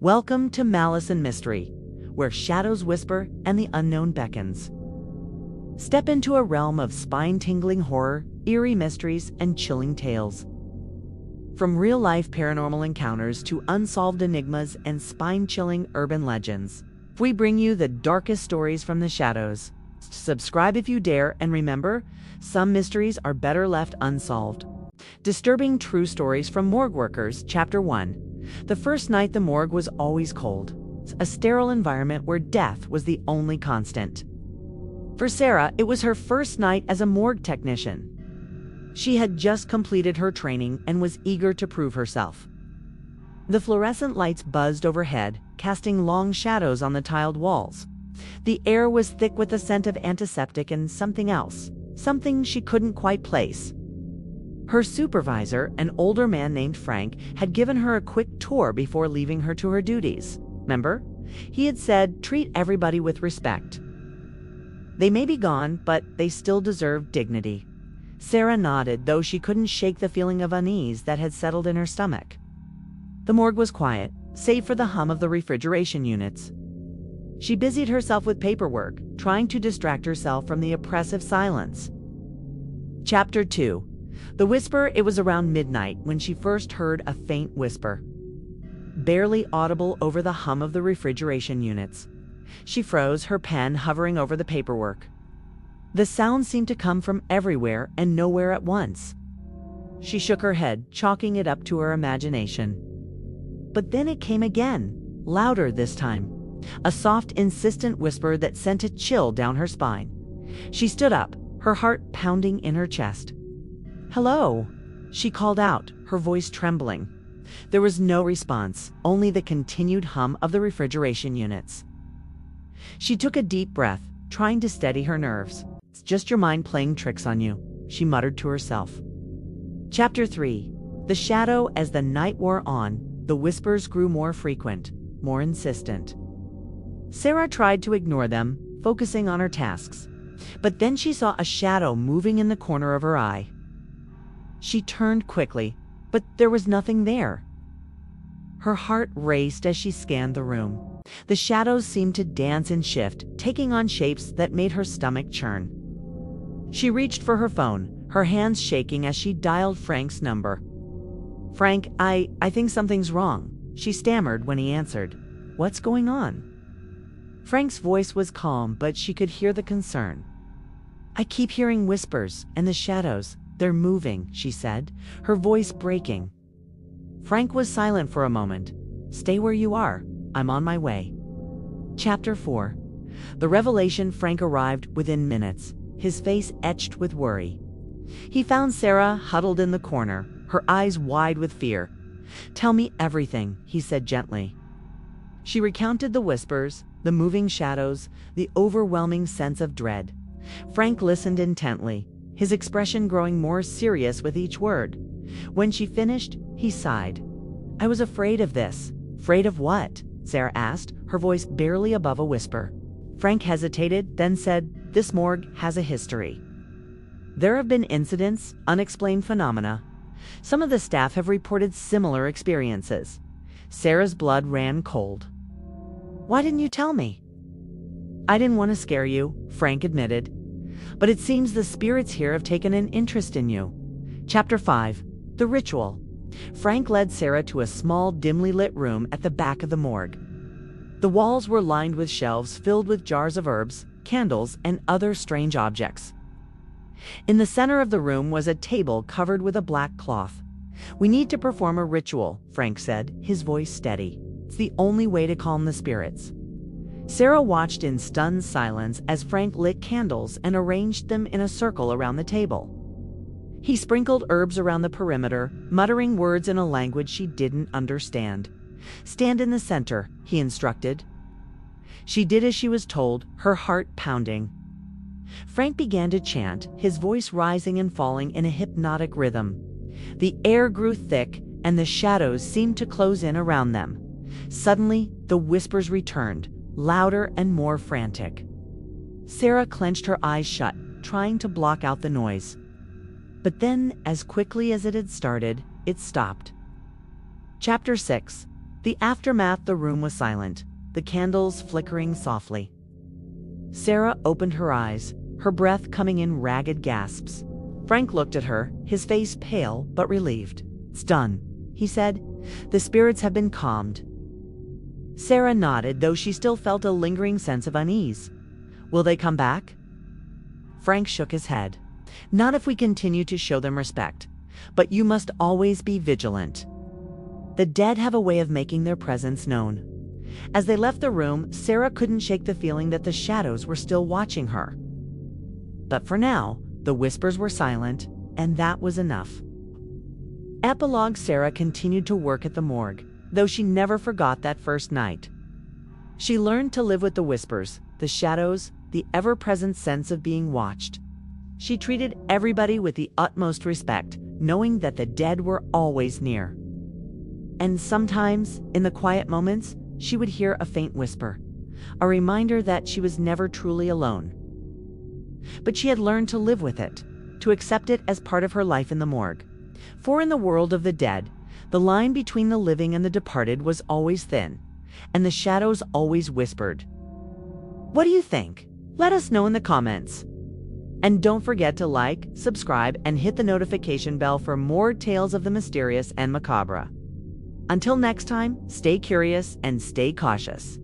Welcome to Malice and Mystery, where shadows whisper and the unknown beckons. Step into a realm of spine-tingling horror, eerie mysteries, and chilling tales. From real-life paranormal encounters to unsolved enigmas and spine-chilling urban legends, we bring you the darkest stories from the shadows. Subscribe if you dare, and remember, some mysteries are better left unsolved. Disturbing True Stories from Morgue Workers, Chapter 1. The first night the morgue was always cold, a sterile environment where death was the only constant. For Sarah, it was her first night as a morgue technician. She had just completed her training and was eager to prove herself. The fluorescent lights buzzed overhead, casting long shadows on the tiled walls. The air was thick with the scent of antiseptic and something else, something she couldn't quite place. Her supervisor, an older man named Frank, had given her a quick tour before leaving her to her duties. Remember? He had said, treat everybody with respect. They may be gone, but they still deserve dignity. Sarah nodded, though she couldn't shake the feeling of unease that had settled in her stomach. The morgue was quiet, save for the hum of the refrigeration units. She busied herself with paperwork, trying to distract herself from the oppressive silence. Chapter 2. The whisper. It was around midnight when she first heard a faint whisper, barely audible over the hum of the refrigeration units. She froze, her pen hovering over the paperwork. The sound seemed to come from everywhere and nowhere at once. She shook her head, chalking it up to her imagination. But then it came again, louder this time. A soft, insistent whisper that sent a chill down her spine. She stood up, her heart pounding in her chest. "Hello," she called out, her voice trembling. There was no response, only the continued hum of the refrigeration units. She took a deep breath, trying to steady her nerves. "It's just your mind playing tricks on you," she muttered to herself. Chapter 3. The shadow. As the night wore on, the whispers grew more frequent, more insistent. Sarah tried to ignore them, focusing on her tasks. But then she saw a shadow moving in the corner of her eye. She turned quickly, but there was nothing there. Her heart raced as she scanned the room. The shadows seemed to dance and shift, taking on shapes that made her stomach churn. She reached for her phone, her hands shaking as she dialed Frank's number. "Frank, I think something's wrong," she stammered when he answered. "What's going on?" Frank's voice was calm, but she could hear the concern. "I keep hearing whispers and the shadows. They're moving," she said, her voice breaking. Frank was silent for a moment. "Stay where you are. I'm on my way." Chapter 4. The revelation. Frank arrived within minutes, his face etched with worry. He found Sarah huddled in the corner, her eyes wide with fear. "Tell me everything," he said gently. She recounted the whispers, the moving shadows, the overwhelming sense of dread. Frank listened intently, his expression growing more serious with each word. When she finished, he sighed. "I was afraid of this." "Afraid of what?" Sarah asked, her voice barely above a whisper. Frank hesitated, then said, "This morgue has a history. There have been incidents, unexplained phenomena. Some of the staff have reported similar experiences." Sarah's blood ran cold. "Why didn't you tell me?" "I didn't want to scare you," Frank admitted. "But it seems the spirits here have taken an interest in you." Chapter 5. The Ritual. Frank led Sarah to a small, dimly lit room at the back of the morgue. The walls were lined with shelves filled with jars of herbs, candles, and other strange objects. In the center of the room was a table covered with a black cloth. "We need to perform a ritual," Frank said, his voice steady. "It's the only way to calm the spirits." Sarah watched in stunned silence as Frank lit candles and arranged them in a circle around the table. He sprinkled herbs around the perimeter, muttering words in a language she didn't understand. "Stand in the center," he instructed. She did as she was told, her heart pounding. Frank began to chant, his voice rising and falling in a hypnotic rhythm. The air grew thick, and the shadows seemed to close in around them. Suddenly, the whispers returned, louder and more frantic. Sarah clenched her eyes shut, trying to block out the noise. But then, as quickly as it had started, it stopped. Chapter 6. The aftermath, the room was silent, the candles flickering softly. Sarah opened her eyes, her breath coming in ragged gasps. Frank looked at her, his face pale but relieved. "It's done," he said. "The spirits have been calmed." Sarah nodded, though she still felt a lingering sense of unease. "Will they come back?" Frank shook his head. "Not if we continue to show them respect. But you must always be vigilant. The dead have a way of making their presence known." As they left the room, Sarah couldn't shake the feeling that the shadows were still watching her. But for now, the whispers were silent, and that was enough. Epilogue: Sarah continued to work at the morgue, though she never forgot that first night. She learned to live with the whispers, the shadows, the ever-present sense of being watched. She treated everybody with the utmost respect, knowing that the dead were always near. And sometimes, in the quiet moments, she would hear a faint whisper, a reminder that she was never truly alone. But she had learned to live with it, to accept it as part of her life in the morgue. For in the world of the dead, the line between the living and the departed was always thin, and the shadows always whispered. What do you think? Let us know in the comments. And don't forget to like, subscribe, and hit the notification bell for more tales of the mysterious and macabre. Until next time, stay curious and stay cautious.